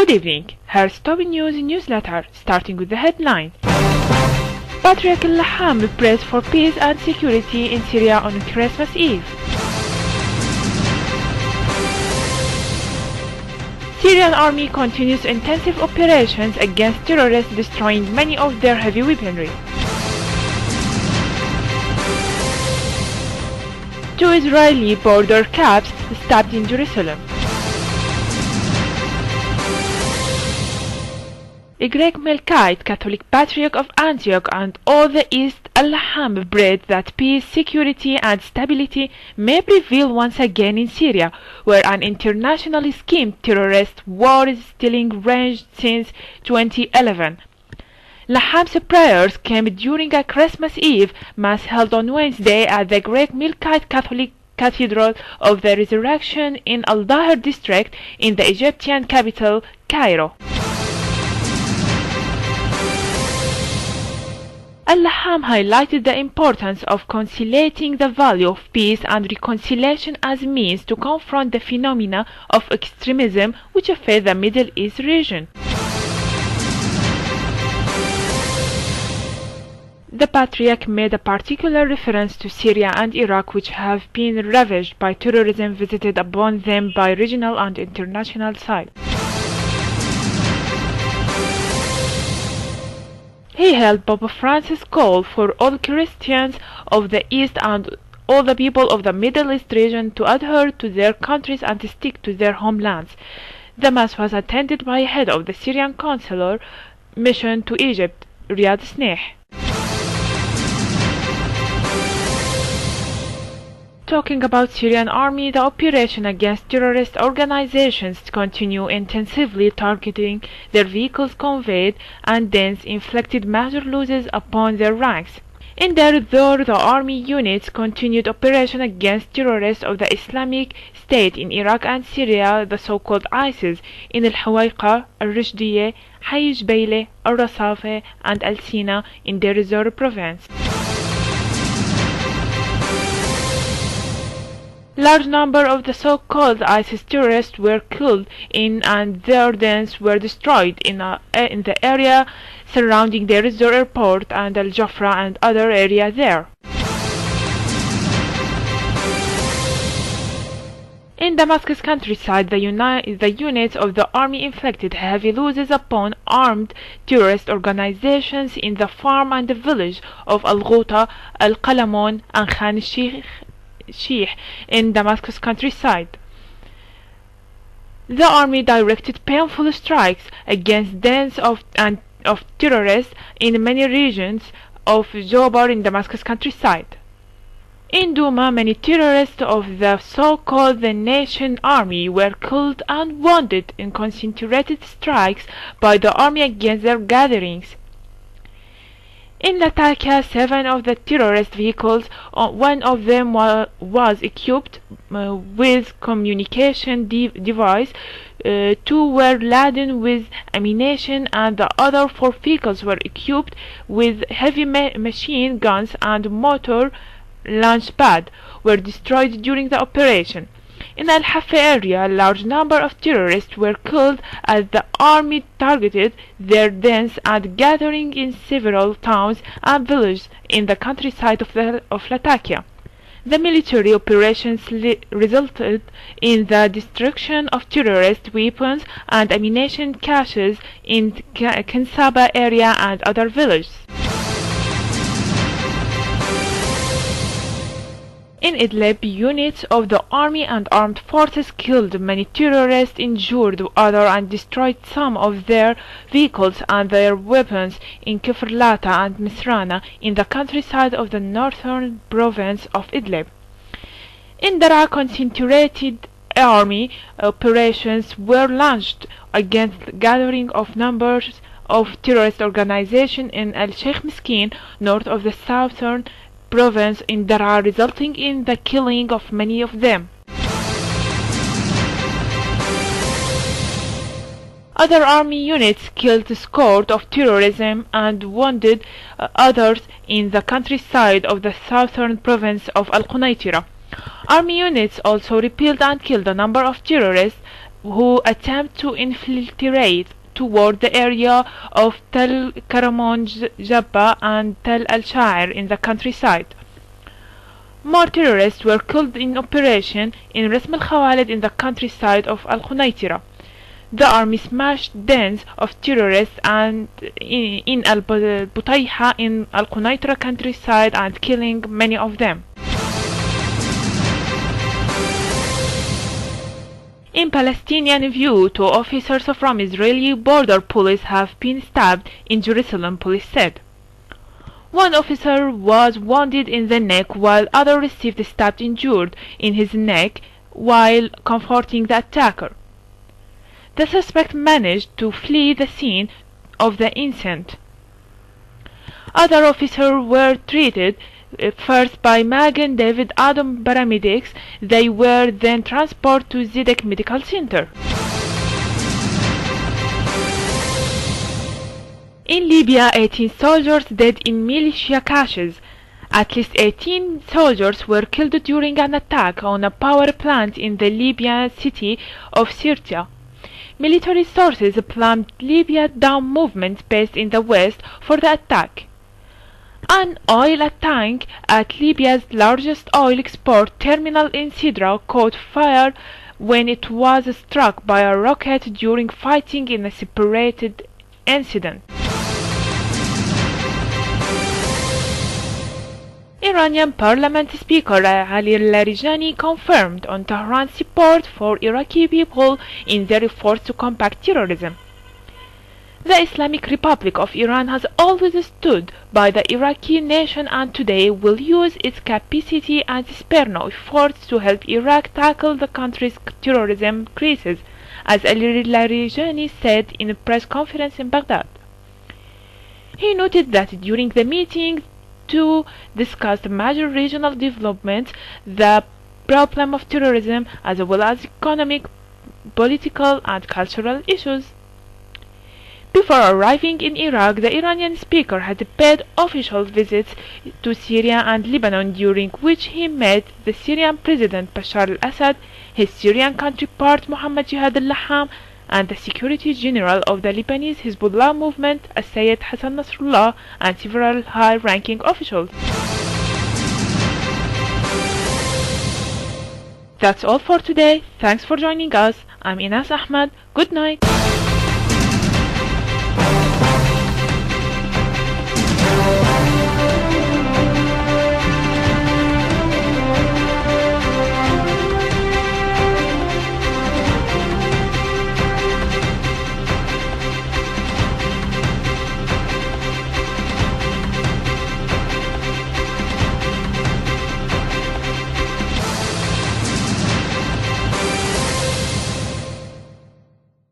Good evening. Here's top news newsletter, starting with the headline. Patriarch al-Laham prays for peace and security in Syria on Christmas Eve. Syrian army continues intensive operations against terrorists, destroying many of their heavy weaponry. Two Israeli border caps stabbed in Jerusalem. The Greek Melkite Catholic Patriarch of Antioch and all the East al-Laham prayed that peace, security and stability may prevail once again in Syria, where an internationally schemed terrorist war is still raged since 2011. Laham's prayers came during a Christmas Eve mass held on Wednesday at the Greek Melkite Catholic Cathedral of the Resurrection in Al-Dahir district in the Egyptian capital, Cairo. Al-Laham highlighted the importance of conciliating the value of peace and reconciliation as means to confront the phenomena of extremism which affect the Middle East region. The Patriarch made a particular reference to Syria and Iraq, which have been ravaged by terrorism visited upon them by regional and international sides. He hailed Pope Francis' call for all Christians of the East and all the people of the Middle East region to adhere to their countries and to stick to their homelands. The Mass was attended by head of the Syrian Consular Mission to Egypt, Riyad Sneh. Talking about Syrian army, the operation against terrorist organizations continue intensively targeting their vehicles conveyed and thence inflicted major losses upon their ranks. In Deir Zor, the army units continued operation against terrorists of the Islamic State in Iraq and Syria, the so-called ISIS, in Al-Huwaiqa, Al-Rishdiyeh, Hayy Jbayleh, Al-Rasafeh, and Al-Sina in Deir Zor province. Large number of the so-called ISIS terrorists were killed in and their dens were destroyed in the area surrounding Deir Zor airport and Al-Jafra and other areas there. In Damascus countryside, the units of the army inflicted heavy losses upon armed terrorist organizations in the farm and the village of Al-Ghouta, Al-Qalamon and Khan Sheikh in Damascus countryside. The army directed painful strikes against dens of terrorists in many regions of Jobar in Damascus countryside. In Douma, many terrorists of the so-called the Nation Army were killed and wounded in concentrated strikes by the army against their gatherings. In Latakia, 7 of the terrorist vehicles, one of them was equipped with communication device, 2 were laden with ammunition, and the other 4 vehicles were equipped with heavy machine guns and motor launch pad, were destroyed during the operation. In Al-Hafa area, a large number of terrorists were killed as the army targeted their dens and gathering in several towns and villages in the countryside of Latakia. The military operations resulted in the destruction of terrorist weapons and ammunition caches in Kansaba area and other villages. In Idlib, units of the army and armed forces killed many terrorists, injured others, and destroyed some of their vehicles and their weapons in Kifrlata and Misrana in the countryside of the northern province of Idlib. In Daraa, concentrated army operations were launched against the gathering of numbers of terrorist organizations in Al-Sheikh Miskin, north of the southern province in Daraa, resulting in the killing of many of them. Other army units killed a score of terrorism and wounded others in the countryside of the southern province of Al-Qunaitira. Army units also repelled and killed a number of terrorists who attempt to infiltrate toward the area of Tel Karaman Jabba and Tel Al-Sha'ir in the countryside. More terrorists were killed in operation in Rasm al-Khawalid in the countryside of Al-Qunaitira. The army smashed dens of terrorists and in Al-Butayha in Al-Qunaitira countryside and killing many of them. In Palestinian view, 2 officers from Israeli border police have been stabbed in Jerusalem, police said. One officer was wounded in the neck while other received a stab injured in his neck while confronting the attacker. The suspect managed to flee the scene of the incident. Other officers were treated first by Magen David Adom paramedics. They were then transported to Zedek Medical Center. In Libya, 18 soldiers dead in militia clashes. At least 18 soldiers were killed during an attack on a power plant in the Libyan city of Sirte. Military sources blamed Libya down movement based in the west for the attack. An oil tank at Libya's largest oil export terminal in Sidra caught fire when it was struck by a rocket during fighting in a separated incident. Iranian Parliament Speaker Ali Larijani confirmed on Tehran's support for Iraqi people in their efforts to combat terrorism. The Islamic Republic of Iran has always stood by the Iraqi nation and today will use its capacity and spare no efforts to help Iraq tackle the country's terrorism crisis, as Ali Larijani said in a press conference in Baghdad. He noted that during the meeting to discuss the major regional developments, the problem of terrorism, as well as economic, political, and cultural issues. Before arriving in Iraq, the Iranian speaker had paid official visits to Syria and Lebanon, during which he met the Syrian President Bashar al-Assad, his Syrian counterpart Mohammad Jihad al-Laham, and the Secretary General of the Lebanese Hezbollah movement, Sayyid Hassan Nasrallah, and several high-ranking officials. That's all for today. Thanks for joining us. I'm Inas Ahmad. Good night.